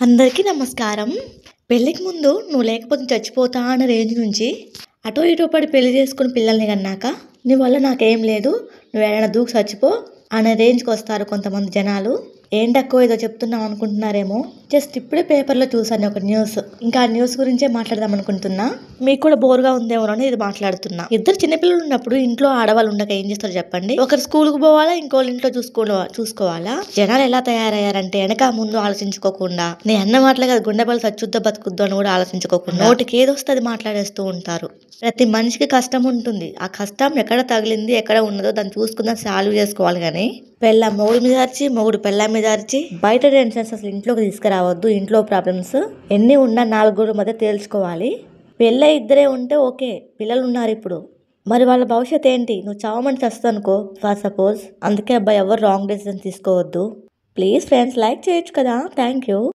అందరికీ నమస్కారం. పెళ్ళికి ముందు నువ్వు లేకపోతే చచ్చిపోతా అన్న రేంజ్ నుంచి అటో ఇటో పడి పెళ్లి చేసుకుని పిల్లల్ని కన్నాక నీ వల్ల నాకేం లేదు, నువ్వు ఏడైనా దూకి చచ్చిపో అనే రేంజ్కి వస్తారు కొంతమంది జనాలు. ఏంటక్కో ఏదో చెప్తున్నావు అనుకుంటున్నారేమో. జస్ట్ ఇప్పుడే పేపర్లో చూసాను ఒక న్యూస్. ఇంకా ఆ న్యూస్ గురించే మాట్లాడదాం అనుకుంటున్నా. మీకు కూడా బోర్గా ఉందేమో అని ఇది మాట్లాడుతున్నా. ఇద్దరు చిన్నపిల్లలు ఉన్నప్పుడు ఇంట్లో ఆడవాళ్ళు ఉండక ఏం చేస్తారు చెప్పండి? ఒకరు స్కూల్కి పోవాలా, ఇంకోళ్ళు ఇంట్లో చూసుకోవాలా. జనాలు ఎలా తయారయ్యారంటే వెనక ముందు ఆలోచించుకోకుండా, నీ అన్న మాటలే కదా గుండెబలు చచ్చుద్దా బతుకుద్దు అని కూడా ఆలోచించుకోకుండా నోటికి ఏదొస్తే అది మాట్లాడేస్తూ ఉంటారు. ప్రతి మనిషికి కష్టం ఉంటుంది. ఆ కష్టం ఎక్కడ తగిలింది, ఎక్కడ ఉన్నదో దాన్ని చూసుకుందాం, సాల్వ్ చేసుకోవాలి. కానీ పెళ్ళ మొగుడు మీద అరిచి, మొగుడు పెళ్ళ మీద అరిచి బయట టెన్షన్స్ అసలు ఇంట్లోకి తీసుకురావద్దు. ఇంట్లో ప్రాబ్లమ్స్ ఎన్ని ఉన్నా నలుగురు మధ్య తేల్చుకోవాలి. పెళ్ళ ఇద్దరే ఉంటే ఓకే, పిల్లలు ఉన్నారు ఇప్పుడు, మరి వాళ్ళ భవిష్యత్ ఏంటి? నువ్వు చావమని చస్తావు అనుకో ఫర్ సపోజ్. అందుకే అబ్బాయి ఎవరు రాంగ్ డెసిజన్ తీసుకోవద్దు. ప్లీజ్ ఫ్రెండ్స్, లైక్ చేయొచ్చు కదా. Thank you.